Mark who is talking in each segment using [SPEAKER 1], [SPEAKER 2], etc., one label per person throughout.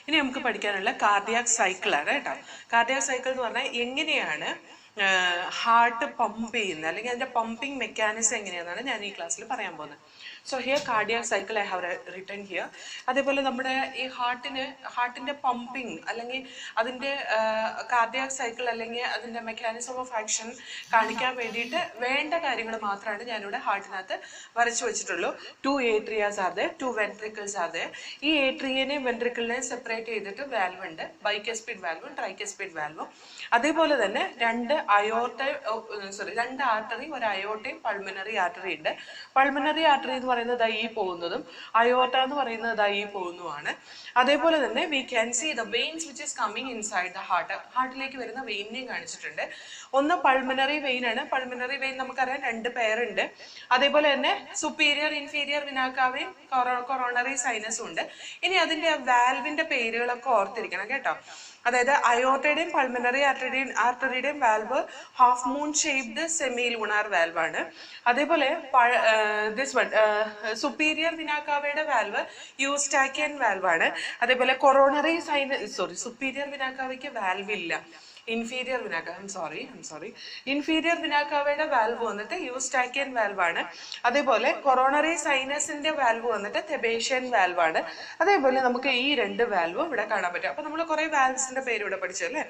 [SPEAKER 1] ഇനി നമുക്ക് പഠിക്കാനുള്ള കാർഡിയാക് സൈക്കിൾ ആണ് കേട്ടോ. കാർഡിയാക് സൈക്കിൾ എന്ന് പറഞ്ഞാൽ എങ്ങനെയാണ് ഹാർട്ട് പമ്പ് ചെയ്യുന്നത്, അല്ലെങ്കിൽ അതിന്റെ പമ്പിങ് മെക്കാനിസം എങ്ങനെയാണെന്നാണ് ഞാൻ ഈ ക്ലാസ്സിൽ പറയാൻ പോകുന്നത്. So here cardiac cycle I have written here. അതേപോലെ നമ്മുടെ ഈ ഹാർട്ടിന്റെ പമ്പിങ് അല്ലെങ്കിൽ അതിന്റെ കാർഡിയാക് സൈക്കിൾ അല്ലെങ്കിൽ അതിന്റെ മെക്കാനിസം ഓഫ് ആക്ഷൻ കാണിക്കാൻ വേണ്ടിയിട്ട് വേണ്ട കാര്യങ്ങൾ മാത്രമാണ് ഞാനിവിടെ ഹാർട്ടിനകത്ത് വരച്ചു വെച്ചിട്ടുള്ളൂ. 2 atrias are there, 2 ventricles are there. ഈ ഏട്രിയനെയും വെൻട്രിക്കിളിനെയും സെപ്പറേറ്റ് ചെയ്തിട്ട് വാൽവ് ഉണ്ട്, ബൈക്കസ്പിഡ് വാൽവും ട്രൈക്കസ്പിഡ് വാൽവും. അതേപോലെ തന്നെ രണ്ട് ആർട്ടറി, ഒരു അയോർട്ടയും പൾമിനറി ആർട്ടറി ഉണ്ട്. പൾമിനറി ആർട്ടറി എന്ന് പറയുന്നത് ഈ പോകുന്നതും അയോർട്ട എന്ന് പറയുന്നത് ഈ പോകുന്നതുമാണ്. അതേപോലെ തന്നെ we can see the veins which is coming inside the heart. ഹാർട്ടിലേക്ക് വരുന്ന വെയിനെയും കാണിച്ചിട്ടുണ്ട്. ഒന്ന് പൾമിനറി വെയിൻ ആണ്. പൾമിനറി വെയിൻ നമുക്കറിയാം 2 പേരുണ്ട്. അതേപോലെ തന്നെ സുപ്പീരിയർ ഇൻഫീരിയർ വിനാക്കാവയും കൊറോണറി സൈനസും ഉണ്ട്. ഇനി അതിന്റെ വാൽവിന്റെ പേരുകളൊക്കെ ഓർത്തിരിക്കണം കേട്ടോ. അതായത് അയോർട്ടയുടെയും പൾമിനറി ആർട്ടറിയുടെയും valve half moon shaped semi lunar valve ആണ്. അതേപോലെ സുപ്പീരിയർ വിനാക്കാവയുടെ വാൽവ് യൂസ്റ്റാക്കിയൻ വാൽവ് ആണ്. അതേപോലെ സുപ്പീരിയർ വിനാക്കാവയ്ക്ക് വാൽവ് ഇല്ല. ഇൻഫീരിയർ വിനാക്കാവയുടെ വാൽവ് വന്നിട്ട് യൂസ്റ്റാക്കിയൻ വാൽവ് ആണ്. അതേപോലെ കൊറോണറി സൈനസിന്റെ വാൽവ് വന്നിട്ട് തെബേഷ്യൻ വാൽവ് ആണ്. അതേപോലെ നമുക്ക് ഈ 2 വാൽവും ഇവിടെ കാണാൻ പറ്റും. അപ്പൊ നമ്മൾ കുറെ വാൽവ്സിന്റെ പേര് ഇവിടെ പഠിച്ചല്ലേ.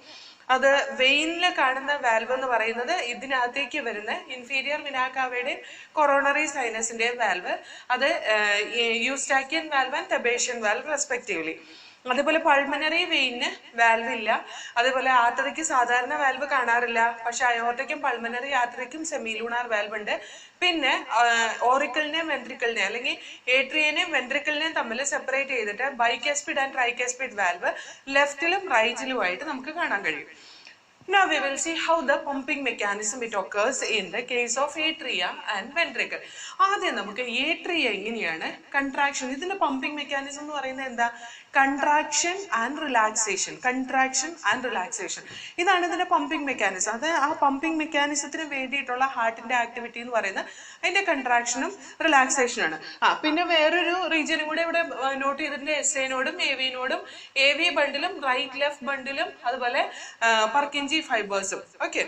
[SPEAKER 1] അത് വെയിനിൽ കാണുന്ന വാൽവ് എന്ന് പറയുന്നത് ഇതിനകത്തേക്ക് വരുന്ന ഇൻഫീരിയർ വിനാക്കാവയുടെയും കൊറോണറി സൈനസിന്റെയും വാൽവ്, അത് യൂസ്റ്റാക്കിയൻ വാൽവ് ആൻഡ് തെബേഷ്യൻ വാൽവ് റെസ്പെക്റ്റീവ്ലി. അതേപോലെ പൾമിനറി വെയിന് വാൽവ് ഇല്ല. അതേപോലെ ആർട്ടറിക്ക് സാധാരണ വാൽവ് കാണാറില്ല. പക്ഷെ അയോർട്ടയ്ക്കും പൾമിനറി ആർട്ടറിക്കും സെമിലൂണാർ വാൽവ് ഉണ്ട്. പിന്നെ ഓറിക്കിളിനെയും വെൻട്രിക്കിളിനെയും അല്ലെങ്കിൽ ഏട്രിയനെയും വെൻട്രിക്കിളിനെയും തമ്മിൽ സെപ്പറേറ്റ് ചെയ്തിട്ട് ബൈക്കസ്പിഡ് ആൻഡ് ട്രൈക്കസ്പിഡ് വാൽവ് ലെഫ്റ്റിലും റൈറ്റിലുമായിട്ട് നമുക്ക് കാണാൻ കഴിയും. Now we will see how the pumping mechanism it occurs in the case of atria and ventricle. ആദ്യം നമുക്ക് ഏട്രിയ എങ്ങനെയാണ് കൺട്രാക്ഷൻ, ഇതിന്റെ പമ്പിംഗ് മെക്കാനിസം എന്ന് പറയുന്നത് എന്താ? Contraction and relaxation. ഇതാണ് ഇതിന്റെ പമ്പിംഗ് മെക്കാനിസം. അത് ആ പമ്പിംഗ് മെക്കാനിസത്തിന് വേണ്ടിയിട്ടുള്ള ഹാർട്ടിന്റെ ആക്ടിവിറ്റി എന്ന് പറയുന്നത് അതിന്റെ കൺട്രാക്ഷനും റിലാക്സേഷനും ആണ്. പിന്നെ വേറൊരു റീജിയനും കൂടെ ഇവിടെ നോട്ട് ചെയ്തിട്ടുണ്ട്. എസ്എനോടും എവിനോടും, എവി ബണ്ടിലും റൈറ്റ് ലെഫ്റ്റ് ബണ്ടിലും അതുപോലെ പർക്കിഞ്ചി ഫൈബേഴ്സും. ഓക്കെ,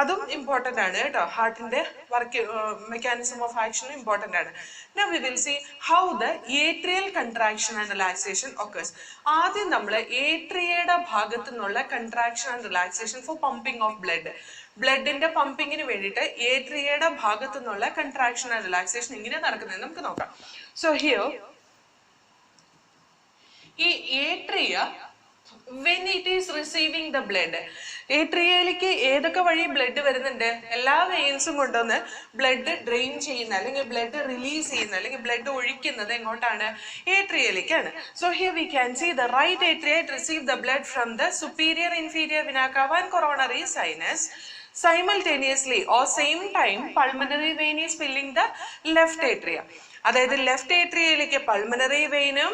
[SPEAKER 1] അതും ഇമ്പോർട്ടന്റ് ആണ് കേട്ടോ. ഹാർട്ടിന്റെ work mechanism of action important ആണ്. Now we will see how the atrial contraction and relaxation occurs. ആദ്യം നമ്മൾ ഏട്രിയയുടെ ഭാഗത്തു നിന്നുള്ള contraction and relaxation for pumping of ബ്ലഡിന്റെ പമ്പിങ്ങിന് വേണ്ടിയിട്ട് ഏട്രിയയുടെ ഭാഗത്തു നിന്നുള്ള കൺട്രാക്ഷൻ ആൻഡ് റിലാക്സേഷൻ എങ്ങനെ നടക്കുന്നത് നമുക്ക് നോക്കാം. സോ ഹിയർ ഈ atria when it is receiving the blood, ഏട്രിയയിലേക്ക് ഏതൊക്കെ വഴി ബ്ലഡ് വരുന്നുണ്ട്? എല്ലാ വെയിൻസും കൊണ്ടുവന്ന് ബ്ലഡ് ഡ്രെയിൻ ചെയ്യുന്ന അല്ലെങ്കിൽ ബ്ലഡ് റിലീസ് ചെയ്യുന്ന അല്ലെങ്കിൽ ബ്ലഡ് ഒഴിക്കുന്നത് എങ്ങോട്ടാണ്? ഏട്രിയയിലേക്കാണ്. So here we can see the right atria receive the blood from the superior inferior vena cava and coronary sinus. Simultaneously or same time pulmonary vein is filling the left atria. അതായത് left ഏട്രിയയിലേക്ക് pulmonary വെയിനും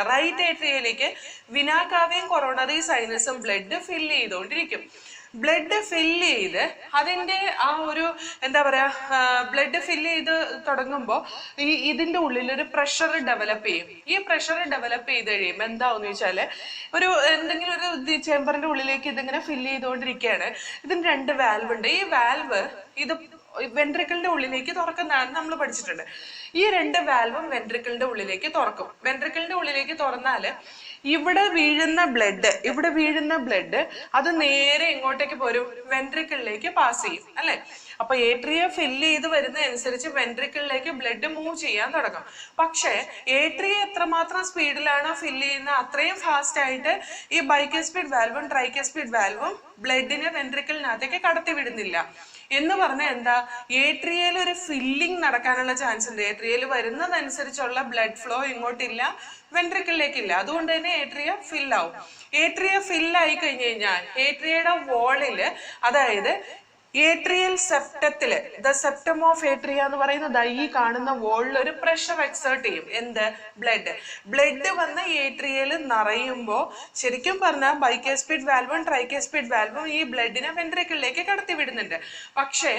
[SPEAKER 1] right ഏട്രിയയിലേക്ക് വിനാക്കാവയും coronary സൈനസും blood fill ചെയ്തുകൊണ്ടിരിക്കും. Blood fill ചെയ്ത് അതിന്റെ ആ ഒരു എന്താ പറയാ, ബ്ലഡ് ഫില്ല് ചെയ്ത് തുടങ്ങുമ്പോൾ ഇതിന്റെ ഉള്ളിൽ ഒരു പ്രഷർ ഡെവലപ്പ് ചെയ്യും. ഈ പ്രഷർ ഡെവലപ്പ് ചെയ്ത് കഴിയുമ്പോൾ എന്താവെന്ന് വെച്ചാല് എന്തെങ്കിലും ഒരു ചേമ്പറിന്റെ ഉള്ളിലേക്ക് ഇതിങ്ങനെ ഫില്ല് ചെയ്തുകൊണ്ടിരിക്കുകയാണ്. ഇതിന് 2 വാൽവ് ഉണ്ട്. ഈ വാൽവ് ഇത് വെൻട്രിക്കിളിന്റെ ഉള്ളിലേക്ക് തുറക്കുന്നതാണ് നമ്മൾ പഠിച്ചിട്ടുണ്ട്. ഈ 2 വാൽവും വെൻട്രിക്കിളിന്റെ ഉള്ളിലേക്ക് തുറക്കും. വെൻട്രിക്കിളിന്റെ ഉള്ളിലേക്ക് തുറന്നാല് ഇവിടെ വീഴുന്ന ബ്ലഡ് അത് നേരെ ഇങ്ങോട്ടേക്ക് പോരും, വെൻട്രിക്കിളിലേക്ക് പാസ് ചെയ്യും അല്ലെ. അപ്പൊ ഏട്രിയ ഫില്ല് ചെയ്ത് വരുന്ന അനുസരിച്ച് വെൻട്രിക്കിളിലേക്ക് ബ്ലഡ് മൂവ് ചെയ്യാൻ തുടങ്ങും. പക്ഷെ ഏട്രിയ എത്രമാത്രം സ്പീഡിലാണോ ഫില്ല് ചെയ്യുന്നത് അത്രയും ഫാസ്റ്റ് ആയിട്ട് ഈ ബൈക്കസ്പിഡ് വാൽവും ട്രൈക്കസ്പിഡ് വാൽവും ബ്ലഡിനെ വെൻട്രിക്കിളിനകത്തേക്ക് കടത്തി വിടുന്നില്ല. എന്ന് പറഞ്ഞാൽ എന്താ? ഏട്രിയയിൽ ഒരു ഫില്ലിംഗ് നടക്കാനുള്ള ചാൻസ് ഉണ്ട്. ഏട്രിയയിൽ വരുന്നതനുസരിച്ചുള്ള ബ്ലഡ് ഫ്ലോ ഇങ്ങോട്ടില്ല, വെൻട്രിക്കിളിലേക്കില്ല. അതുകൊണ്ട് തന്നെ ഏട്രിയ ഫില്ലാവും. ഏട്രിയ ഫില്ലായി കഴിഞ്ഞു കഴിഞ്ഞാൽ ഏട്രിയയുടെ വോളില്, അതായത് ഏട്രിയൽ സെപ്റ്റത്തില് ദ സെപ്റ്റം ഓഫ് ഏട്രിയ എന്ന് പറയുന്നത് ഈ കാണുന്ന വോളിൽ ഒരു പ്രഷർ എക്സേർട്ട് ചെയ്യും. എന്ത്? ബ്ലഡ് വന്ന് ഏട്രിയൽ നിറയുമ്പോൾ ശരിക്കും പറഞ്ഞാൽ ബൈകാസ്പിഡ് വാൽവും ട്രൈകാസ്പിഡ് വാൽവും ഈ ബ്ലഡിനെ വെൻട്രിക്കിളിലേക്ക് കടത്തിവിടുന്നുണ്ട്. പക്ഷേ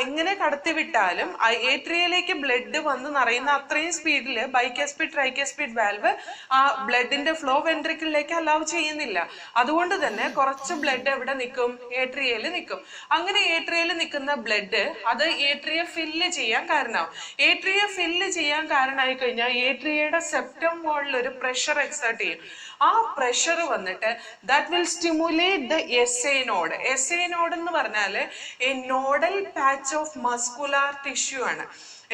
[SPEAKER 1] എങ്ങനെ കടത്തിവിട്ടാലും ഏട്രിയയിലേക്ക് ബ്ലഡ് വന്ന് നിറയുന്ന അത്രയും സ്പീഡില് ബൈകാസ്പിഡ് ട്രൈകാസ്പിഡ് വാൽവ് ആ ബ്ലഡിന്റെ ഫ്ലോ വെൻട്രിക്കിളിലേക്ക് അലൗ ചെയ്യുന്നില്ല. അതുകൊണ്ട് തന്നെ കുറച്ച് ബ്ലഡ് എവിടെ നിൽക്കും? ഏട്രിയയിൽ നിൽക്കും. അങ്ങനെ ഏട്രിയയിൽ നിൽക്കുന്ന ബ്ലഡ് അത് ഏട്രിയ ഫില്ല് ചെയ്യാൻ കാരണമാവും. ഏട്രിയ ഫില്ല് ചെയ്യാൻ കാരണമായി കഴിഞ്ഞാൽ ഏട്രിയയുടെ സെപ്റ്റം വോളിൽ ഒരു പ്രഷർ എക്സേർട്ട് ചെയ്യും. ആ പ്രഷർ വന്നിട്ട് that will stimulate the SA node. SA node എന്ന് പറഞ്ഞാല് A nodal patch of muscular tissue ആണ്.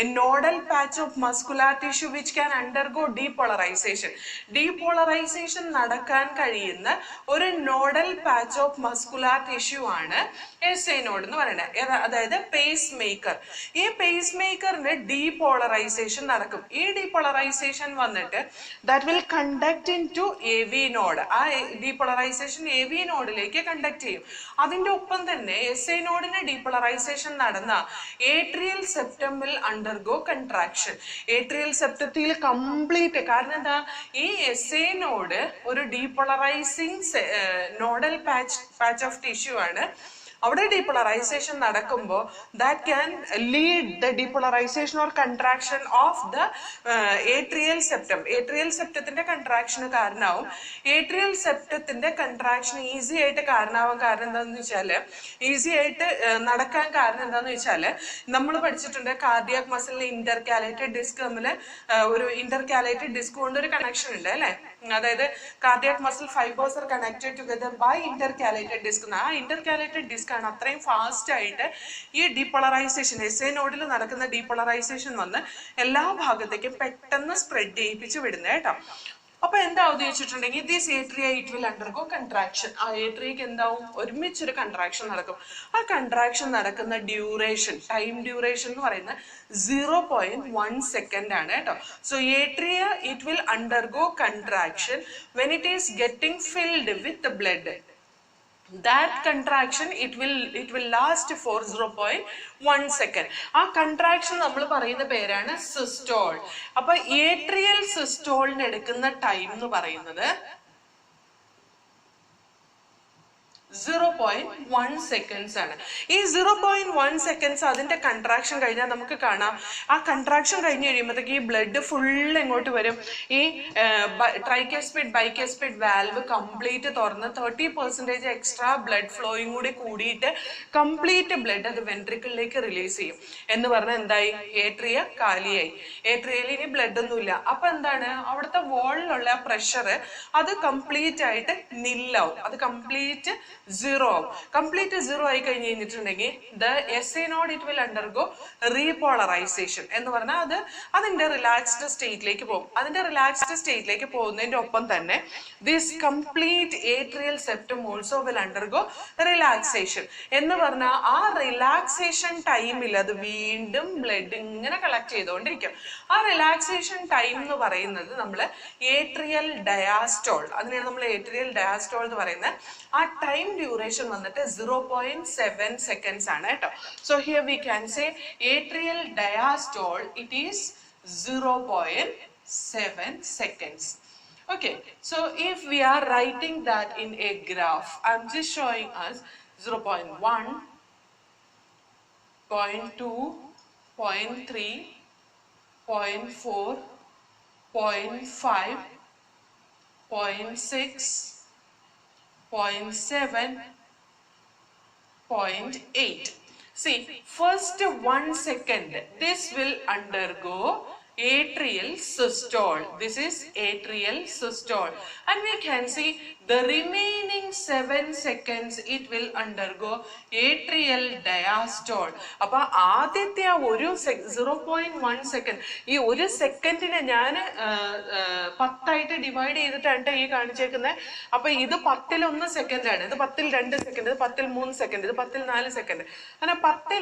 [SPEAKER 1] A nodal patch of muscular tissue which can undergo depolarization. Depolarization നടക്കാൻ കഴിയുന്ന ഒരു nodal patch of muscular tissue ആണ് SA node എന്ന് പറയുന്നത്. അതായത് പേസ് മേക്കർ. ഈ പേസ് മേക്കറിന് ഡീപോളറൈസേഷൻ നടക്കും. ഈ ഡീപോളറൈസേഷൻ വന്നിട്ട് that will conduct into A V node. ആ ഡീപോളറൈസേഷൻ എ വി നോഡിലേക്ക് കണ്ടക്ട് ചെയ്യും. അതിന്റെ ഒപ്പം തന്നെ എസ്എ നോഡിന് ഡീപോളറൈസേഷൻ നടന്ന atrial septum will undergo contraction. Atrial സെപ്റ്റത്തിൽ കംപ്ലീറ്റ്, കാരണം എന്താ, ഈ എസ്എ നോഡ് ഒരു depolarizing nodal patch of tissue ആണ്. അവിടെ ഡീപോളറൈസേഷൻ നടക്കുമ്പോൾ that can lead the depolarization or contraction of the atrial septum. Atrial സെപ്റ്റത്തിന്റെ കൺട്രാക്ഷന് കാരണമാവും. ഏട്രിയൽ സെപ്റ്റത്തിന്റെ കൺട്രാക്ഷൻ ഈസി ആയിട്ട് കാരണമാവാൻ കാരണം എന്താണെന്ന് വെച്ചാല്, ഈസി ആയിട്ട് നടക്കാൻ കാരണം എന്താണെന്ന് വെച്ചാല്, നമ്മൾ പഠിച്ചിട്ടുണ്ട് കാർഡിയാക് മസിലിലെ ഇന്റർകാലേറ്റഡ് ഡിസ്ക് തമ്മിൽ ഒരു ഇന്റർകാലേറ്റഡ് ഡിസ്ക് കൊണ്ട് ഒരു കണക്ഷൻ ഉണ്ട് അല്ലെ. അതായത് cardiac muscle fibres are connected together by intercalated disc. ആ ഇന്റർകാലേറ്റഡ് ഡിസ്ക് ആണ് അത്രയും ഫാസ്റ്റ് ആയിട്ട് ഈ ഡീപോളറൈസേഷൻ, എസ്എ നോഡിൽ നടക്കുന്ന ഡീപോളറൈസേഷൻ വന്ന് എല്ലാ ഭാഗത്തേക്കും പെട്ടെന്ന് സ്പ്രെഡ് ചെയ്യിപ്പിച്ച് വിടുന്നത് കേട്ടോ. അപ്പൊ എന്താ ഉദ്ദേശിച്ചിട്ടുണ്ടെങ്കിൽ this atria it will undergo contraction. ആ ഏട്രിയക്ക് എന്താവും? ഒരുമിച്ചൊരു കൺട്രാക്ഷൻ നടക്കും. ആ കൺട്രാക്ഷൻ നടക്കുന്ന ഡ്യൂറേഷൻ, ടൈം ഡ്യൂറേഷൻ എന്ന് പറയുന്നത് 0.1 സെക്കൻഡ് ആണ് കേട്ടോ. So atria it will undergo contraction when it is getting filled with blood. That contraction it will last for 0.1 second. ആ കൺട്രാക്ഷൻ നമ്മൾ പറയുന്ന പേരാണ് സിസ്റ്റോൾ. അപ്പൊ ഏട്രിയൽ സിസ്റ്റോളിന് എടുക്കുന്ന ടൈം എന്ന് പറയുന്നത് 0.1 seconds ആണ്. ഈ 0.1 seconds അതിന്റെ കൺട്രാക്ഷൻ കഴിഞ്ഞാൽ നമുക്ക് കാണാം, ആ കൺട്രാക്ഷൻ കഴിഞ്ഞ് കഴിയുമ്പോഴത്തേക്ക് ഈ ബ്ലഡ് ഫുൾ എങ്ങോട്ട് വരും? ഈ ട്രൈകാസ്പിഡ് ബൈകാസ്പിഡ് വാൽവ് കംപ്ലീറ്റ് തുറന്ന് 30% എക്സ്ട്രാ ബ്ലഡ് ഫ്ലോയും കൂടി കൂടിയിട്ട് കംപ്ലീറ്റ് ബ്ലഡ് അത് വെൻട്രിക്കിളിലേക്ക് റിലീസ് ചെയ്യും. എന്ന് പറഞ്ഞാൽ എന്തായി? ഏട്രിയ കാലിയായി. ഏട്രിയയിൽ ഇനി ബ്ലഡ് ഒന്നുമില്ല. അപ്പൊ എന്താണ്? അവിടുത്തെ വോളിലുള്ള പ്രഷർ അത് കംപ്ലീറ്റ് ആയിട്ട് നില്ലാവും. അത് കംപ്ലീറ്റ് സീറോ ആവും. കംപ്ലീറ്റ് സീറോ ആയി കഴിഞ്ഞ് കഴിഞ്ഞിട്ടുണ്ടെങ്കിൽ the SA node it will undergo repolarisation എന്ന് പറഞ്ഞാൽ അത് അതിന്റെ റിലാക്സ്ഡ് സ്റ്റേറ്റിലേക്ക് പോകും. അതിന്റെ റിലാക്സ്ഡ് സ്റ്റേറ്റിലേക്ക് പോകുന്നതിന്റെ ഒപ്പം തന്നെ this complete atrial septum also will undergo relaxation എന്ന് പറഞ്ഞാൽ ആ റിലാക്സേഷൻ ടൈമിൽ അത് വീണ്ടും ബ്ലഡ് ഇങ്ങനെ കളക്ട് ചെയ്തുകൊണ്ടിരിക്കും. ആ റിലാക്സേഷൻ ടൈം എന്ന് പറയുന്നത് നമ്മൾ ഏട്രിയൽ ഡയാസ്റ്റോൾ, അതിനാണ് നമ്മൾ ഏട്രിയൽ ഡയാസ്റ്റോൾ എന്ന് പറയുന്നത്. ആ ടൈം ഡ്യൂറേഷൻ വന്നിട്ട് 0.7 seconds ആണ് കേട്ടോ. So here we can say atrial diastole it is 0.7 seconds. Okay, so if we are writing that in a graph, I'm just showing us 0.1, 0.2, 0.3, 0.4, 0.5, 0.6, 0.7, 0.8. See, first 1 second, this will undergo atrial systole. This is atrial systole. And we can see the remaining 7 seconds it will undergo atrial diastole. അപ്പോൾ ആദ്യത്തെ ആ ഒരു 0.1 second, ഈ ഒരു സെക്കൻഡിനെ ഞാൻ 10 divide ചെയ്തിട്ടാണ് ഈ കാണിച്ചേക്കുന്നത്. അപ്പൊ ഇത് 10 സെക്കൻഡ് ആണ്, ഇത് 2 സെക്കൻഡ്, ഇത് 3 സെക്കൻഡ്, ഇത് 4 സെക്കൻഡ്. അങ്ങനെ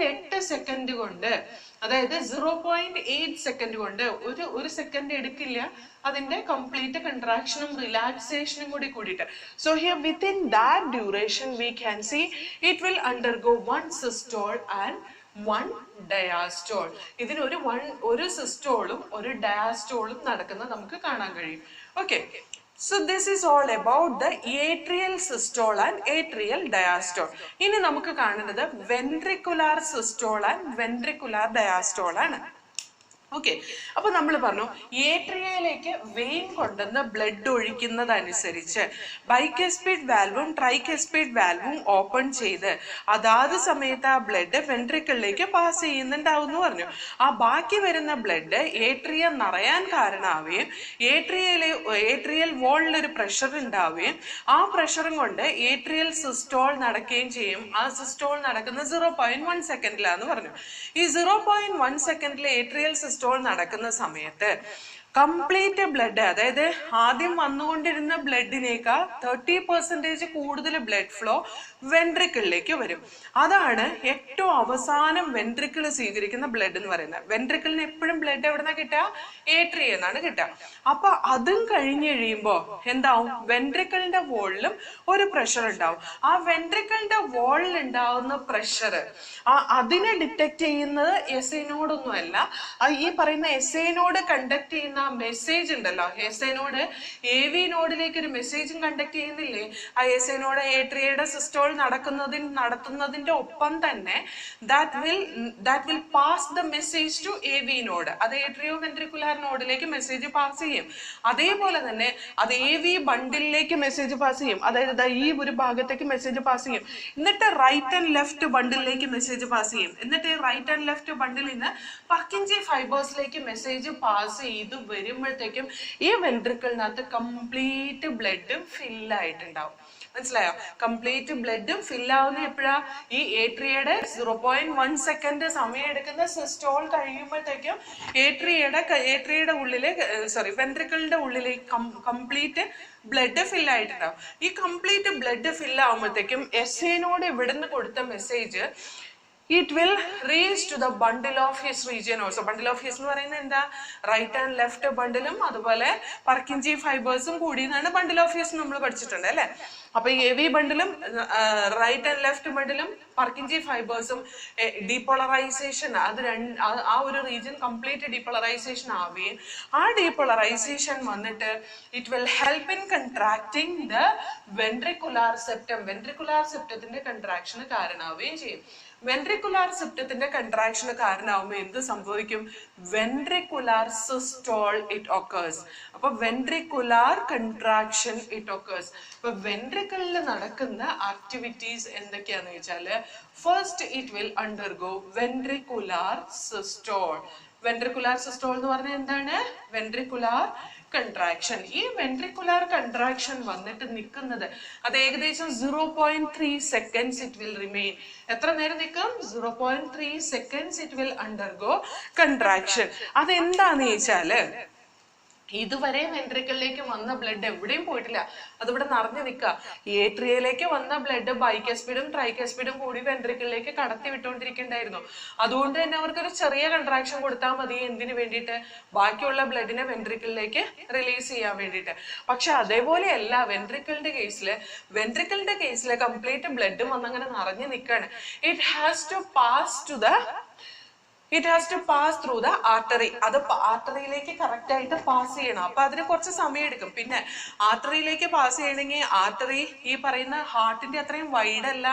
[SPEAKER 1] 8 സെക്കൻഡ് കൊണ്ട് അതായത് 0.8 സെക്കൻഡ് കൊണ്ട് ഒരു സെക്കൻഡ് എടുക്കില്ല അതിന്റെ കംപ്ലീറ്റ് കൺട്രാക്ഷനും റിലാക്സേഷനും കൂടി കൂടിയിട്ട്. So here within that duration we can see it will undergo 1 systole and 1 diastole. ഇതിന് ഒരു സിസ്റ്റോളും ഒരു ഡയാസ്റ്റോളും നടക്കുന്നത് നമുക്ക് കാണാൻ കഴിയും. Okay, so this is all about the atrial systole and atrial diastole. ഇനി നമുക്ക് കാണുന്നത് ventricular systole and ventricular diastole ആണ്. ഓക്കെ, അപ്പൊ നമ്മൾ പറഞ്ഞു ഏട്രിയയിലേക്ക് വെയിൻ കൊണ്ടുവന്ന് ബ്ലഡ് ഒഴിക്കുന്നതനുസരിച്ച് ബൈകസ്പിഡ് വാൽവും ട്രൈകസ്പിഡ് വാൽവും ഓപ്പൺ ചെയ്ത് അതാത് സമയത്ത് ആ ബ്ലഡ് വെൻട്രിക്കിളിലേക്ക് പാസ് ചെയ്യുന്നുണ്ടാവും എന്ന് പറഞ്ഞു. ആ ബാക്കി വരുന്ന ബ്ലഡ് ഏട്രിയ നിറയാൻ കാരണമാവുകയും ഏട്രിയൽ വോളിലൊരു പ്രഷർ ഉണ്ടാവുകയും ആ പ്രഷറും കൊണ്ട് ഏട്രിയൽ സിസ്റ്റോൾ നടക്കുകയും ചെയ്യും. ആ സിസ്റ്റോൾ നടക്കുന്നത് 0.1 സെക്കൻഡിലാന്ന് പറഞ്ഞു. ഈ 0.1 സെക്കൻഡിൽ ഏട്രിയൽ സിസ്റ്റോൾ നടക്കുന്ന സമയത്ത് കംപ്ലീറ്റ് ബ്ലഡ്, അതായത് ആദ്യം വന്നുകൊണ്ടിരുന്ന ബ്ലഡിനേക്കാൾ 30% കൂടുതൽ ബ്ലഡ് ഫ്ലോ വെൻട്രിക്കിളിലേക്ക് വരും. അതാണ് ഏറ്റവും അവസാനം വെൻട്രിക്കിൾ സ്വീകരിക്കുന്ന ബ്ലഡ് എന്ന് പറയുന്നത്. വെൻട്രിക്കിളിന് എപ്പോഴും ബ്ലഡ് എവിടുന്ന കിട്ടുക? ഏട്രിയ എന്നാണ് കിട്ടുക. അപ്പൊ അതും കഴിഞ്ഞ് കഴിയുമ്പോ എന്താവും? വെൻട്രിക്കിളിന്റെ വോളിലും ഒരു പ്രഷർ ഉണ്ടാവും. ആ വെൻട്രിക്കിളിന്റെ വോളിൽ ഉണ്ടാവുന്ന പ്രഷർ അതിനെ ഡിറ്റക്ട് ചെയ്യുന്നത് എസ് ഐനോടൊന്നുമല്ല, ഈ പറയുന്ന എസ് ഐനോട് കണ്ടക്ട് ചെയ്യുന്ന മെസ്സേജ് ഉണ്ടല്ലോ, എസ് ഐനോട് എ വി നോഡിലേക്ക് ഒരു മെസ്സേജും കണ്ടക്ട് ചെയ്യുന്നില്ലേ? ആ എസ് ഐനോട് ഏട്രിയയുടെ സിസ്റ്റോൾ നടത്തുന്നതിന്റെ ഒപ്പം തന്നെ that will pass the message to AV node. അത് ഏട്രിയോ വെൻട്രിക്കുലാർ നോഡിലേക്ക് മെസ്സേജ് പാസ് ചെയ്യും. അതേപോലെ തന്നെ അത് AV ബണ്ടിലേക്ക് മെസ്സേജ് പാസ് ചെയ്യും. അതായത് ഈ ഒരു ഭാഗത്തേക്ക് മെസ്സേജ് പാസ് ചെയ്യും. എന്നിട്ട് റൈറ്റ് ആൻഡ് ലെഫ്റ്റ് ബണ്ടിലേക്ക് മെസ്സേജ് പാസ് ചെയ്യും. എന്നിട്ട് റൈറ്റ് ആൻഡ് ലെഫ്റ്റ് ബണ്ടിൽ നിന്ന് പർക്കിൻജി ഫൈബേഴ്സിലേക്ക് മെസ്സേജ് പാസ് ചെയ്ത് വരുമ്പോഴത്തേക്കും ഈ വെൻട്രിക്കിളിനകത്ത് കംപ്ലീറ്റ് ബ്ലഡ് ഫില്ലായിട്ടുണ്ടാവും. മനസ്സിലായോ? കംപ്ലീറ്റ് ബ്ലഡും ഫില്ലാവുന്ന എപ്പോഴാ? ഈ ഏട്രിയയുടെ 0.1 സെക്കൻഡ് സമയം എടുക്കുന്ന സിസ്റ്റോൾ കഴിയുമ്പോഴത്തേക്കും ഏട്രിയയുടെ ഉള്ളിലെ വെൻട്രിക്കിളിന്റെ ഉള്ളിലേക്ക് കംപ്ലീറ്റ് ബ്ലഡ് ഫില്ലായിട്ടുണ്ടാവും. ഈ കംപ്ലീറ്റ് ബ്ലഡ് ഫില്ലാവുമ്പോഴത്തേക്കും എസ് എനോട് ഇവിടുന്ന് കൊടുത്ത മെസ്സേജ് it will reach to the bundle of his region also. bundle of his എന്ന് പറയുന്നത് എന്താ? റൈറ്റ് ആൻഡ് ലെഫ്റ്റ് ബണ്ടിലും അതുപോലെ പർക്കിൻജി ഫൈബേഴ്സും കൂടിയാണ് ബണ്ടിൽ ഓഫ് ഹിസ് നമ്മൾ പഠിച്ചിട്ടുണ്ട് അല്ലെ. അപ്പൊ എ വി ബണ്ടിലും റൈറ്റ് ആൻഡ് ലെഫ്റ്റ് ബണ്ടിലും പർക്കിൻജി ഫൈബേഴ്സും ഡീപോളറൈസേഷൻ ആ ഒരു റീജിയൻ കംപ്ലീറ്റ് ഡീപോളറൈസേഷൻ ആവുകയും ആ ഡീപോളറൈസേഷൻ വന്നിട്ട് it will help in contracting the ventricular septum. Ventricular സെപ്റ്റത്തിന്റെ കൺട്രാക്ഷന് കാരണമാവുകയും ചെയ്യും. വെൻട്രിക്കുലാർ സെപ്റ്റത്തിന്റെ കൺട്രാക്ഷന് കാരണമാകുമ്പോൾ എന്ത് സംഭവിക്കും? Ventricular systole it occurs. അപ്പൊ വെൻട്രിക്കുലാർ കൺട്രാക്ഷൻ ഇറ്റ് ഒക്കേഴ്സ്. അപ്പൊ വെൻട്രിക്കിളിൽ നടക്കുന്ന ആക്ടിവിറ്റീസ് എന്തൊക്കെയാന്ന് വെച്ചാല്, first it will undergo ventricular systole. Ventricular systole എന്ന് പറഞ്ഞാൽ എന്താണ്? Ventricular contraction. ഈ വെൻട്രിക്കുലാർ കൺട്രാക്ഷൻ വന്നിട്ട് നിൽക്കുന്നത് അത് ഏകദേശം 0.3 സെക്കൻഡ്സ് ഇറ്റ് വിൽ റിമെയിൻ. എത്ര നേരം നിൽക്കും? 0.3 seconds it will undergo contraction. അതെന്താന്ന് ചോദിച്ചാല്, ഇതുവരെ വെൻട്രിക്കിളിലേക്ക് വന്ന ബ്ലഡ് എവിടെയും പോയിട്ടില്ല, അതിവിടെ നിറഞ്ഞു നിൽക്കുക. ഏട്രിയയിലേക്ക് വന്ന ബ്ലഡ് ബൈക്കസ്പിഡും ട്രൈക്കസ്പിഡും കൂടി വെൻട്രിക്കിളിലേക്ക് കടത്തി വിട്ടുകൊണ്ടിരിക്കണ്ടായിരുന്നു. അതുകൊണ്ട് തന്നെ അവർക്കൊരു ചെറിയ കൺട്രാക്ഷൻ കൊടുത്താൽ മതി. എന്തിനു വേണ്ടിയിട്ട്? ബാക്കിയുള്ള ബ്ലഡിനെ വെൻട്രിക്കിളിലേക്ക് റിലീസ് ചെയ്യാൻ വേണ്ടിയിട്ട്. പക്ഷെ അതേപോലെയല്ല വെൻട്രിക്കിളിന്റെ കേസില് കംപ്ലീറ്റ് ബ്ലഡ് വന്നങ്ങനെ നിറഞ്ഞു നിൽക്കാണ്. It has to pass through the artery. അത് ആർട്ടറിയിലേക്ക് കറക്റ്റ് ആയിട്ട് പാസ് ചെയ്യണം. അപ്പൊ അതിന് കുറച്ച് സമയം എടുക്കും. പിന്നെ ആർട്ടറിയിലേക്ക് പാസ് ചെയ്യണമെങ്കിൽ ആർട്ടറി ഈ പറയുന്ന ഹാർട്ടിന്റെ അത്രയും വൈഡ് അല്ല.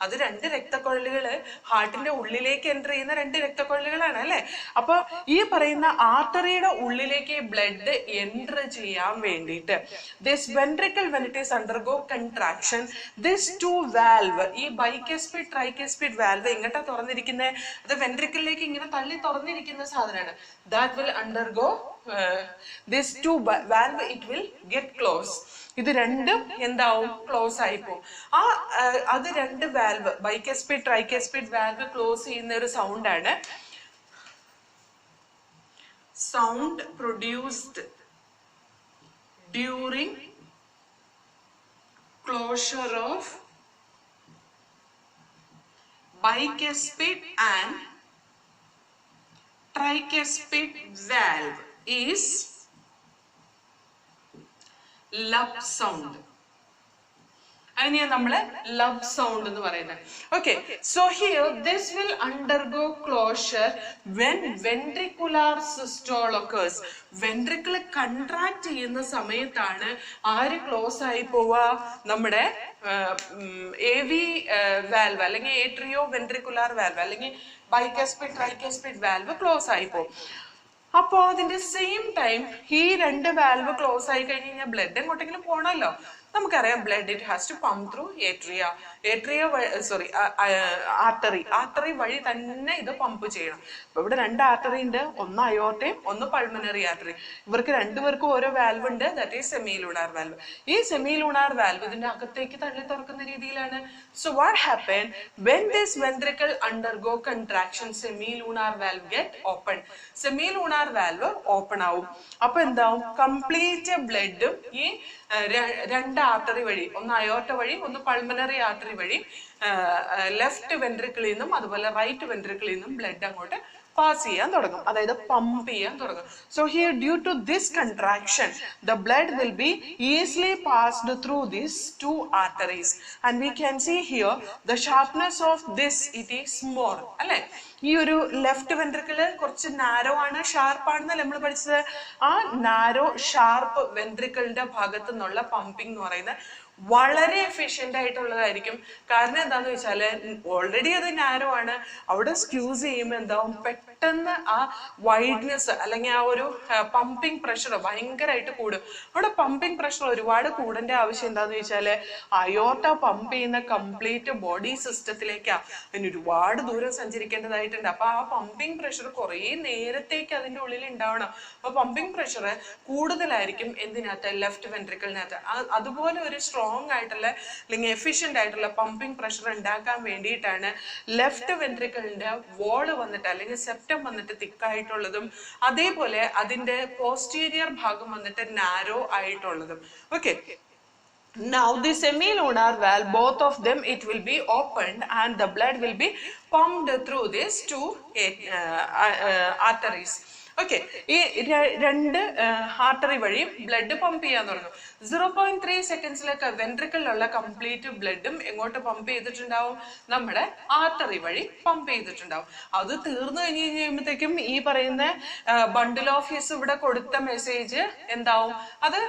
[SPEAKER 1] അത് 2 രക്തക്കൊഴലുകള് ഹാർട്ടിന്റെ ഉള്ളിലേക്ക് എൻ്റർ ചെയ്യുന്ന 2 രക്തക്കൊഴലുകളാണ് അല്ലെ. അപ്പൊ ഈ പറയുന്ന ആർട്ടറിയുടെ ഉള്ളിലേക്ക് ബ്ലഡ് എൻ്റർ ചെയ്യാൻ വേണ്ടിയിട്ട് this ventricle when it is undergo contraction, this two valve, ഈ ബൈക്കസ്പിഡ് ട്രൈക്കസ്പിഡ് വാൽവ് എങ്ങോട്ടാ തുറന്നിരിക്കുന്നത്? അത് വെൻട്രിക്കിളിലേക്ക് ഇങ്ങനെ തള്ളി തുറന്നിരിക്കുന്ന സാധനമാണ്. that will undergo this two valve, it will get close. ഇത് രണ്ടും എന്താവും? ക്ലോസ് ആയി പോകും. അത് 2 valve bicuspid tricuspid valve close ചെയ്യുന്ന ഒരു സൗണ്ടാണ് sound produced during closure of bicuspid and tricuspid valve is lub sound. അതിനെയാണ് നമ്മൾ ലബ് സൗണ്ട് എന്ന് പറയുന്നത്. Okay, so here this will undergo closure when ventricular systole occurs. Ventricle contract ചെയ്യുന്ന സമയത്താണ് ആര് ക്ലോസ് ആയി പോവുക? നമ്മുടെ AV വാൽവ് അല്ലെങ്കിൽ ഏട്രിയോ വെൻട്രിക്കുലാർ വാൽവ് അല്ലെങ്കിൽ ബൈകസ്പിഡ് ട്രൈകസ്പിഡ് വാൽവ് ക്ലോസ് ആയി പോകും. അപ്പോ അതിന്റെ സെയിം ടൈം ഈ രണ്ട് വാൽവ് ക്ലോസ് ആയി കഴിഞ്ഞ് കഴിഞ്ഞാൽ ബ്ലഡ് എങ്ങോട്ടെങ്കിലും പോകണമല്ലോ. നമുക്കറിയാം blood it has to pump through artery വഴി തന്നെ ഇത് പമ്പ് ചെയ്യണം. അപ്പൊ ഇവിടെ രണ്ട് ആർട്ടറി ഉണ്ട്, ഒന്ന് അയോർട്ടയും ഒന്ന് പൾമനറി ആർട്ടറി. ഇവർക്ക് രണ്ടുപേർക്കും ഓരോ വാൽവ് ഉണ്ട്, that is semi lunar valve. ഈ സെമി ലൂണാർ വാൽവ് ഇതിന്റെ അകത്തേക്ക് തള്ളി തുറക്കുന്ന രീതിയിലാണ്. So what happen when this ventricle undergo contraction, semi lunar valve get open. Semi lunar valve open ആവും. അപ്പൊ എന്താവും? കംപ്ലീറ്റ് ബ്ലഡും ഈ രണ്ട് ആർട്ടറി വഴി, ഒന്ന് അയോർട്ട വഴി ഒന്ന് പൾമനറി ആർട്ടറി വഴി ലെഫ്റ്റ് വെൻട്രിക്കിളിൽ നിന്നും അതുപോലെ റൈറ്റ് വെൻട്രിക്കിളിൽ നിന്നും ബ്ലഡ് അങ്ങോട്ട് പാസ് ചെയ്യാൻ തുടങ്ങും, അതായത് പമ്പ് ചെയ്യാൻ തുടങ്ങും. So here due to this contraction the blood will be easily passed through these two arteries and we can see here the sharpness of this it is more. അല്ലെ, ഈ ഒരു left ventricle കുറച്ച് narrow ആണ്, ഷാർപ്പാണെന്നല്ലേ നമ്മൾ പഠിച്ചത്. ആ narrow sharp വെൻട്രിക്കിളിന്റെ ഭാഗത്തു നിന്നുള്ള പമ്പിംഗ് എന്ന് പറയുന്നത് വളരെ എഫിഷ്യന്റ് ആയിട്ടുള്ളതായിരിക്കും. കാരണം എന്താന്ന് വെച്ചാല് ഓൾറെഡി അത് നാരോ ആണ്, അവിടെ സ്ക്യൂസ് ചെയ്യുമ്പോൾ എന്താവും, പെട്ടെന്ന് ആ വൈഡ്നെസ് അല്ലെങ്കിൽ ആ ഒരു പമ്പിംഗ് പ്രഷർ ഭയങ്കരമായിട്ട് കൂടും. അവിടെ പമ്പിംഗ് പ്രഷർ ഒരുപാട് കൂടേണ്ട ആവശ്യം എന്താന്ന് വെച്ചാല് അയോർട്ട പമ്പ് ചെയ്യുന്ന കംപ്ലീറ്റ് ബോഡി സിസ്റ്റത്തിലേക്കാ, അതിന് ഒരുപാട് ദൂരം സഞ്ചരിക്കേണ്ടതായിട്ടുണ്ട്. അപ്പൊ ആ പമ്പിംഗ് പ്രഷർ കുറെ നേരത്തേക്ക് അതിന്റെ ഉള്ളിൽ ഉണ്ടാവണം. അപ്പൊ പമ്പിംഗ് പ്രഷർ കൂടുതലായിരിക്കും എന്തിനകത്ത്? ലെഫ്റ്റ് വെൻട്രിക്കിളിനകത്ത്. അതുപോലെ ഒരു സ്ട്രോങ് ആയിട്ടുള്ള അല്ലെങ്കിൽ എഫിഷ്യന്റ് ആയിട്ടുള്ള പമ്പിംഗ് പ്രഷർ ഉണ്ടാക്കാൻ വേണ്ടിയിട്ടാണ് ലെഫ്റ്റ് വെൻട്രിക്കിളിന്റെ വോള് വന്നിട്ട് അല്ലെങ്കിൽ സെപ്റ്റം വന്നിട്ട് തിക്കായിട്ടുള്ളതും അതേപോലെ അതിന്റെ പോസ്റ്റീരിയർ ഭാഗം വന്നിട്ട് നാരോ ആയിട്ടുള്ളതും. Okay, now the semilunar valve, both of them it will be opened and the blood will be pumped through these two arteries. Okay, ഈ രണ്ട് ആർട്ടറി വഴി ബ്ലഡ് പമ്പ് ചെയ്യാൻ തുടങ്ങും. 0.3 സെക്കൻഡ്സിലൊക്കെ വെൻട്രിക്കിളിലുള്ള കംപ്ലീറ്റ് ബ്ലഡും എങ്ങോട്ട് പമ്പ് ചെയ്തിട്ടുണ്ടാവും? നമ്മുടെ ആർട്ടറി വഴി പമ്പ് ചെയ്തിട്ടുണ്ടാവും. അത് തീർന്നു കഴിഞ്ഞ് കഴിയുമ്പോഴത്തേക്കും ഈ പറയുന്ന ബണ്ടിൽ ഓഫ് ഹീസ് ഇവിടെ കൊടുത്ത മെസ്സേജ് എന്താവും? അത്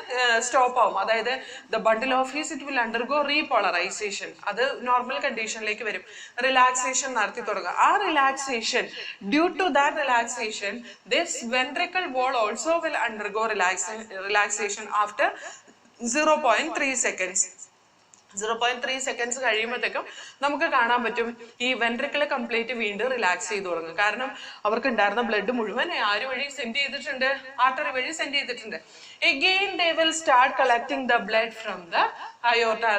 [SPEAKER 1] സ്റ്റോപ്പ് ആവും. അതായത് the bundle of His it will undergo repolarisation. അത് നോർമൽ കണ്ടീഷനിലേക്ക് വരും, റിലാക്സേഷൻ നടത്തി തുടങ്ങുക. ആ relaxation, due to that relaxation this ventricle wall also will undergo relaxation after 0.3 seconds. 0.3 seconds കഴിയുമ്പോഴത്തേക്കും നമുക്ക് കാണാൻ പറ്റും ഈ വെൻട്രിക്കിള് കംപ്ലീറ്റ് വീണ്ടും റിലാക്സ് ചെയ്ത് തുടങ്ങും. കാരണം അവർക്ക് ഉണ്ടായിരുന്ന ബ്ലഡ് മുഴുവൻ ആര് വഴി സെൻഡ് ചെയ്തിട്ടുണ്ട്? ആർട്ടറി വഴി സെൻഡ് ചെയ്തിട്ടുണ്ട്. Again they will start collecting the blood from the aorta,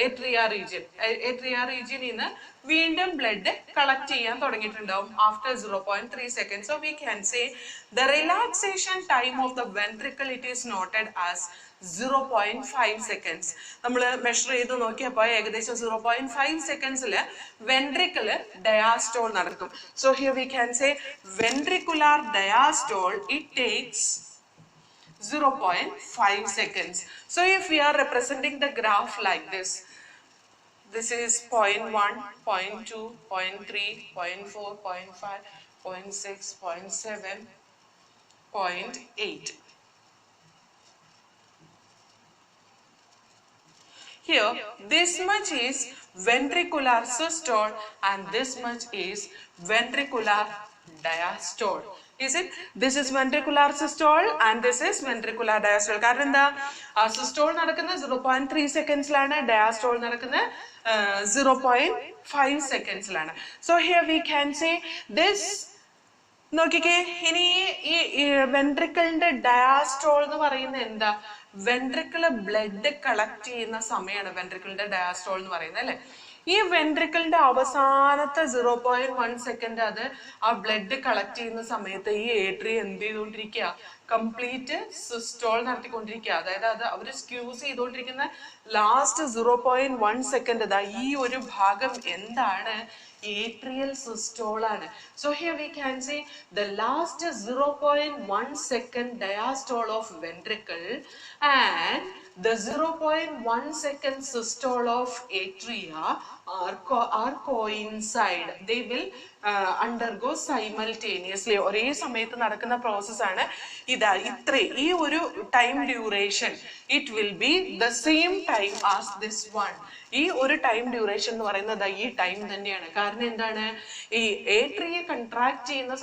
[SPEAKER 1] atria region. Atria region നിന്ന് വീണ്ടും ബ്ലഡ് കളക്ട് ചെയ്യാൻ തുടങ്ങിയിട്ടുണ്ടാവും after 0.3 seconds. So we can say the relaxation time of the ventricle it is noted as 0.5 seconds. നമ്മൾ measure ചെയ്ത് നോക്കിയപ്പോൾ ഏകദേശം 0.5 സെക്കൻഡ്സില് ventricle diastole നടക്കും. So here we can say ventricular diastole it takes 0.5 seconds. So if we are representing the graph like this, this is 0.1, 0.2, 0.3, 0.4, 0.5, 0.6, 0.7, 0.8. Here, this much is ventricular systole and this much is ventricular diastole. Is it? This is ventricular systole and this is ventricular diastole. കാരണം എന്താ? Systole നടക്കുന്ന 0.3 സെക്കൻഡ്സിലാണ്, diastole നടക്കുന്ന 0.5 സെക്കൻഡ്സിലാണ്. So here we can say this. നോക്കിക്കേ, ഇനി ഈ വെൻട്രിക്കിളിന്റെ diastole എന്ന് പറയുന്നത് എന്താ? വെൻട്രിക്കിള് ബ്ലഡ് കളക്ട് ചെയ്യുന്ന സമയമാണ് വെൻട്രിക്കിളിന്റെ ഡയാസ്റ്റോൾ എന്ന് പറയുന്നത്, അല്ലെ? ഈ വെൻട്രിക്കിളിന്റെ അവസാനത്തെ 0.1 സെക്കൻഡ് അത് ആ ബ്ലഡ് കളക്ട് ചെയ്യുന്ന സമയത്ത് ഈ ഏട്രി എന്ത് ചെയ്തുകൊണ്ടിരിക്കുക? കംപ്ലീറ്റ് സിസ്റ്റോൾ നടത്തിക്കൊണ്ടിരിക്കുക. അതായത് അത് അവർ സ്ക്യൂസ് ചെയ്തുകൊണ്ടിരിക്കുന്ന ലാസ്റ്റ് 0.1 സെക്കൻഡ് ഈ ഒരു ഭാഗം എന്താണ്? Atrial systole ആണ്. So here we can say the last 0.1 second diastole of ventricle and the 0.1 second systole of atria are coincide. They will undergo simultaneously. ഒരേ സമയത്ത് നടക്കുന്ന പ്രോസസ് ആണ് ഈ ഒരു time duration. It will be the same time as this one. ഈ ഒരു time duration എന്ന് പറയുന്നത് ഈ ടൈം തന്നെയാണ്. കാരണം എന്താണ്? ഈ ഏട്രിയെ കൺട്രാക്ട് ചെയ്യുന്ന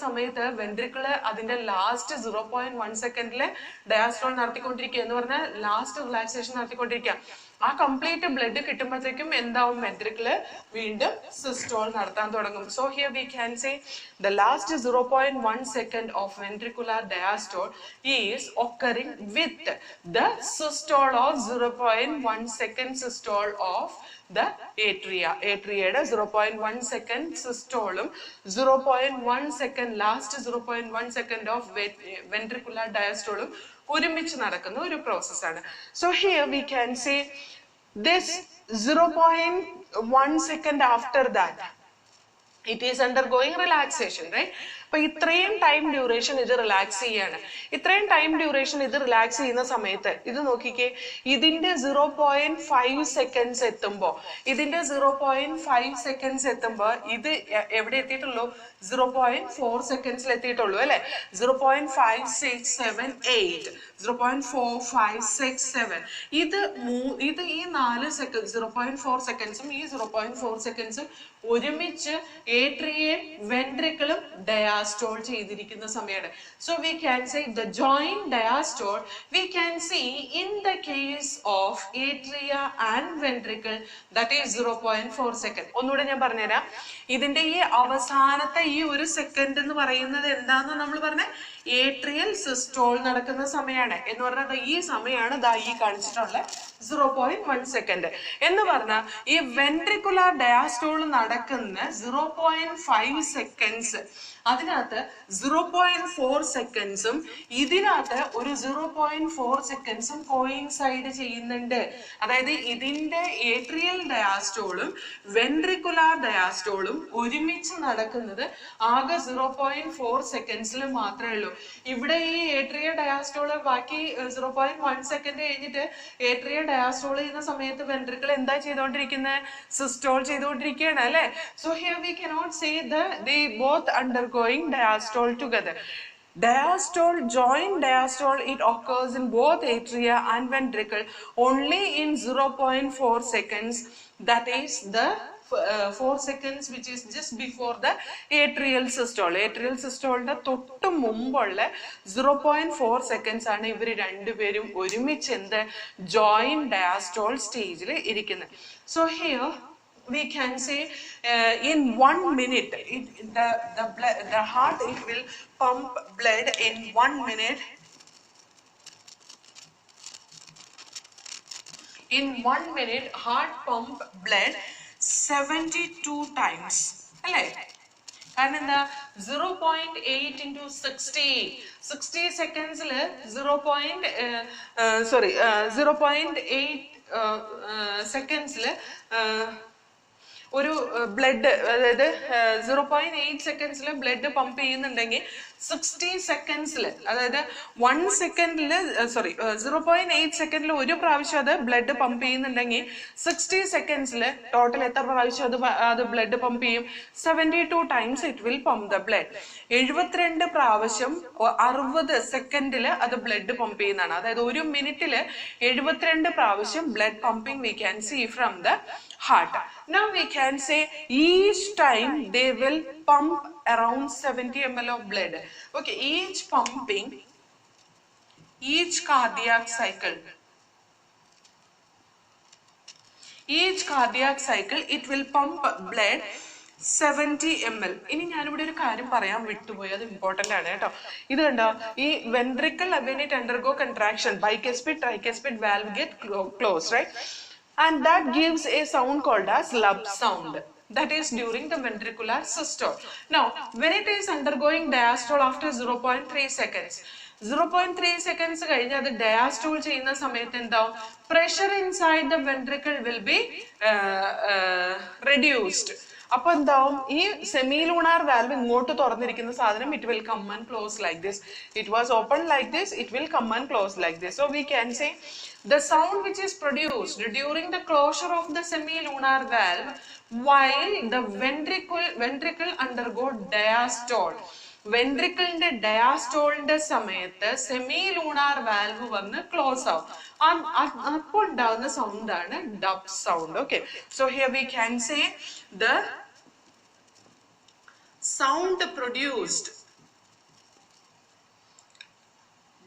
[SPEAKER 1] സമയത്ത് വെൻട്രിക്കിള് അതിന്റെ ലാസ്റ്റ് 0.1 സെക്കൻഡില് ഡയാസ്റ്റോൾ നടത്തിക്കൊണ്ടിരിക്കുക എന്ന് പറഞ്ഞാൽ ലാസ്റ്റ് റിലാക്സേഷൻ നടത്തിക്കൊണ്ടിരിക്കുക. ആ കംപ്ലീറ്റ് ബ്ലഡ് കിട്ടുമ്പോഴത്തേക്കും എന്താവും? വെൻട്രിക്കിള് വീണ്ടും സിസ്റ്റോൾ നടത്താൻ തുടങ്ങും. So here we can say the last 0.1 second of ventricular diastole is occurring with the systole of 0.1 second systole of the atria. Atriയുടെ 0.1 second systole 0.1 second last 0.1 second of ventricular diastole ഒരുമിച്ച് നടക്കുന്ന ഒരു പ്രോസസ്സാണ്. So here we can say this 0.1 second after that it is undergoing relaxation, right? അപ്പൊ ഇത്രയും time duration ഇത് relax ചെയ്യാണ്. ഇത്രയും time duration ഇത് റിലാക്സ് ചെയ്യുന്ന സമയത്ത് ഇത് നോക്കിക്കേ, ഇതിന്റെ 0.5 സെക്കൻഡ്സ് എത്തുമ്പോ ഇത് എവിടെ എത്തിയിട്ടുള്ളൂ? 0.4 സെക്കൻഡ്സിൽ എത്തിയിട്ടുള്ളൂ അല്ലെ? 0.5678 0.4567 ഇത് ഈ 4 സെക്കൻഡ് 0.4 സെക്കൻഡ്സും ഈ 0.4 സെക്കൻഡ്സും ഒരുമിച്ച് ഏട്രിയയും വെൻട്രിക്കിളും ഡയാസ്റ്റോൾ ചെയ്തിരിക്കുന്ന സമയമാണ്. So we can say the joint diastole we can see in the case of atria and ventricle that is 0.4 second. ഒന്നുകൂടെ ഞാൻ പറഞ്ഞുതരാം. ഇതിന്റെ ഈ അവസാനത്തെ ഈ ഒരു സെക്കൻഡ് എന്ന് പറയുന്നത് എന്താന്ന് നമ്മൾ പറഞ്ഞ ഏട്രിയൽ സിസ്റ്റോൾ നടക്കുന്ന സമയമാണ് എന്ന് പറഞ്ഞാൽ ഈ സമയമാണ് ഈ കാണിച്ചിട്ടുള്ള 0.1 സെക്കൻഡ് എന്ന് പറഞ്ഞാൽ ഈ വെൻട്രിക്കുലർ ഡയാസ്റ്റോൾ നടക്കുന്ന 0.5 സെക്കൻഡ്സ് അതിനകത്ത് 0.4 സെക്കൻഡ്സും ഇതിനകത്ത് ഒരു 0.4 സെക്കൻഡ്സും കോയിൻസൈഡ് ചെയ്യുന്നുണ്ട്. അതായത് ഇതിന്റെ ഏട്രിയൽ ഡയാസ്റ്റോളും വെൻട്രിക്കുലർ ഡയാസ്റ്റോളും ഒരുമിച്ച് നടക്കുന്നത് ആകെ 0.4 സെക്കൻഡ്സിൽ മാത്രമേ ഉള്ളൂ. ഇവിടെ ഈ ഏട്രിയ ഡയാസ്റ്റോള് ബാക്കി 0.1 സെക്കൻഡ് കഴിഞ്ഞിട്ട് ഏട്രിയ ഡയാസ്റ്റോൾ ചെയ്യുന്ന സമയത്ത് വെൻട്രിക്കിൾ എന്താ ചെയ്തുകൊണ്ടിരിക്കുന്നത്? സിസ്റ്റോൾ ചെയ്തുകൊണ്ടിരിക്കുകയാണ് അല്ലെ? So here V cannot say they both undergoing diastole together. Diastole, joint diastole, it occurs in both atria and ventricle only in 0.4 seconds. That is the 4 seconds which is just before the atrial systole. Atrial systole തൊട്ട് മുമ്പുള്ള 0.4 seconds ആണ് ഇവർ രണ്ടുപേരും ഒരുമിച്ച് എന്ത് joint diastole സ്റ്റേജിൽ ഇരിക്കുന്നത്. So here we can say in 1 minute the heart it will pump blood in 1 minute. In 1 minute heart pump blood 72 times അല്ലേ? കാരണം എന്താ 0.8 into 60 സെക്കൻഡ്സിൽ 0.8 സെക്കൻഡ്സിൽ ഒരു ബ്ലഡ് അതായത് 0.8 സെക്കൻഡ്സിൽ ബ്ലഡ് പമ്പ് ചെയ്യുന്നുണ്ടെങ്കിൽ 60 സെക്കൻഡ്സിൽ അതായത് 1 സെക്കൻഡിൽ 0.8 സെക്കൻഡിൽ ഒരു പ്രാവശ്യം അത് ബ്ലഡ് പമ്പ് ചെയ്യുന്നുണ്ടെങ്കിൽ 60 സെക്കൻഡ്സിൽ ടോട്ടൽ എത്ര പ്രാവശ്യം അത് ബ്ലഡ് പമ്പ് ചെയ്യും? 72 times it will pump the blood. 72 പ്രാവശ്യം 60 സെക്കൻഡിൽ അത് ബ്ലഡ് പമ്പ് ചെയ്യുന്നതാണ്. അതായത് ഒരു മിനിറ്റിൽ 72 പ്രാവശ്യം blood pumping we can see from the heart. Now we can say each time they will pump around 70 ml of blood. Okay, each pumping, each cardiac cycle it will pump blood 70 ml. ഇനി ഞാനിവിടെ ഒരു കാര്യം പറയാൻ വിട്ടുപോയി, അത് important ആണ് കേട്ടോ. ഇത് കണ്ടോ, ഈ ventricle when it undergo contraction, bicuspid tricuspid valve get closed, right? And that gives a sound called as lub sound. that is during the ventricular systole. Now, when it is undergoing diastole after 0.3 seconds, 0.3 seconds കഴിഞ്ഞ് അത് diastole ചെയ്യുന്ന സമയത്ത് എന്താവും, pressure inside the ventricle will be reduced. അപ്പൊ എന്താവും, ഈ semilunar valve ഇങ്ങോട്ട് തുറന്നിരിക്കുന്ന സാധനം it will come and close like this. It was open like this, it will come and close like this. So we can say the sound which is produced during the closure of the semilunar valve while the ventricle undergo diastole. വെൻട്രിക്കിളിന്റെ ഡയാസ്റ്റോളിന്റെ സമയത്ത് semilunar valve വന്ന് close ആവും. അപ്പോൾ ഉണ്ടാവുന്ന sound ആണ് dub sound. Okay, so here we can say the sound produced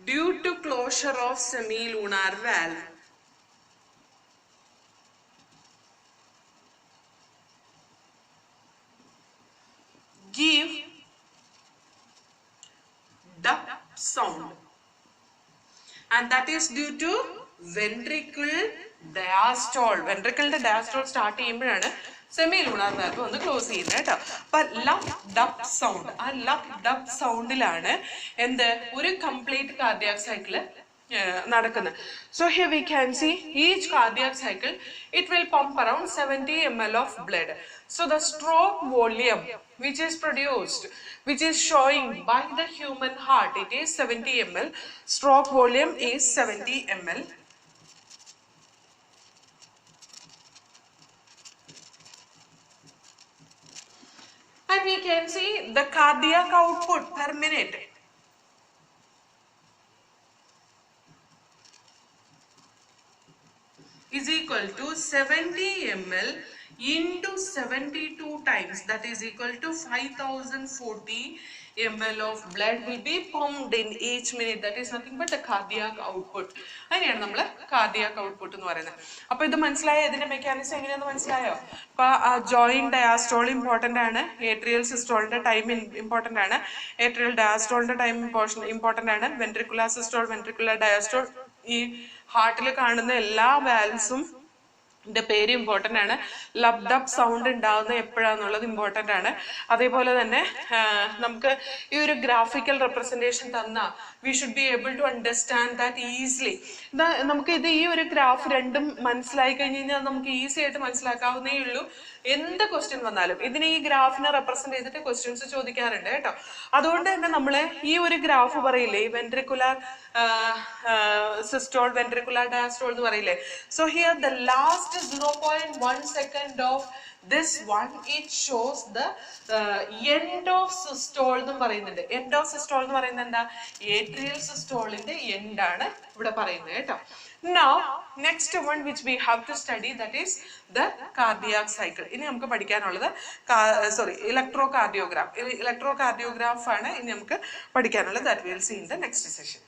[SPEAKER 1] due to closure of semilunar valve give dub sound, and that is due to ventricle diastole. ventricle diastole start ചെയ്യുമ്പോഴാണ് semilunar valve ഒന്ന് close ചെയ്യുന്നത് കേട്ടോ. അപ്പൊ Labh dub sound, ആ Labh dub സൗണ്ടിലാണ് എന്ത് ഒരു complete cardiac cycle നടക്കുന്നത്. So here we can see each cardiac cycle it will pump around 70 ml of blood. So the stroke volume which is produced, which is showing by the human heart, it is 70 ml. Stroke volume is 70 ml. And we can see the cardiac output per minute is equal to 70 ml into 72 times, that is equal to 5040 ml of blood will be pumped in each minute. That is nothing but the cardiac output. അതിനെയാണ് നമ്മൾ cardiac output എന്ന് പറയുന്നത്. അപ്പോൾ ഇത് മനസ്സിലായോ? ഇതിന്റെ mechanism എങ്ങനെയാണെന്ന് മനസ്സിലായോ? അപ്പോൾ ജോയിന്റ് ഡയാസ്റ്റോൾ ഇമ്പോർട്ടന്റ് ആണ്, ഏട്രിയൽ സിസ്റ്റോളിന്റെ ടൈം ഇമ്പോർട്ടന്റ് ആണ്, ഏട്രിയൽ ഡയാസ്റ്റോളിന്റെ ടൈം ഇമ്പോർട്ടന്റ് ആണ്, വെൻട്രിക്കുലാർ സിസ്റ്റോൾ, വെൻട്രിക്കുലാർ ഡയാസ്റ്റോൾ, ഈ ഹാർട്ടിൽ കാണുന്ന എല്ലാ വാൽവ്സും പേര് ഇമ്പോർട്ടന്റ് ആണ്. ലബ് ഡബ് സൗണ്ട് ഉണ്ടാവുന്ന എപ്പോഴാന്നുള്ളത് ഇമ്പോർട്ടന്റ് ആണ്. അതേപോലെ തന്നെ നമുക്ക് ഈ ഒരു ഗ്രാഫിക്കൽ റെപ്രസെന്റേഷൻ തന്ന we should be able to understand that easily. നമുക്ക് ഇത് ഈ ഒരു ഗ്രാഫ് രണ്ടും മനസ്സിലായി കഴിഞ്ഞ് കഴിഞ്ഞാൽ നമുക്ക് ഈസി ആയിട്ട് മനസ്സിലാക്കാവുന്നേ ഉള്ളൂ. എന്ത് ക്വസ്റ്റ്യൻ വന്നാലും ഇതിന് ഈ ഗ്രാഫിനെ റെപ്രസെന്റ് ചെയ്തിട്ട് ക്വസ്റ്റ്യൻസ് ചോദിക്കാറുണ്ട് കേട്ടോ. അതുകൊണ്ട് തന്നെ നമ്മള് ഈ ഒരു ഗ്രാഫ് പറയില്ലേ, ഈ വെൻട്രിക്കുലാർ സിസ്റ്റോൾ, വെൻട്രിക്കുലാർ ഡയാസ്റ്റോൾ എന്ന് പറയില്ലേ. So here the last 0.1 second of this one, it shows the end of systole എന്ന് പറയുന്നുണ്ട്. end of systole എന്ന് പറയുന്നത് എന്താ, atrial systole-ന്റെ end ആണ് ഇവിടെ പറയുന്നത് കേട്ടോ. Now next one which we have to study, that is the cardiac cycle. ഇനി നമുക്ക് പഠിക്കാനുള്ളത് ഇലക്ട്രോകാർഡിയോഗ്രാം ആണ് ഇനി നമുക്ക് പഠിക്കാനുള്ളത്. that we will see in the next session.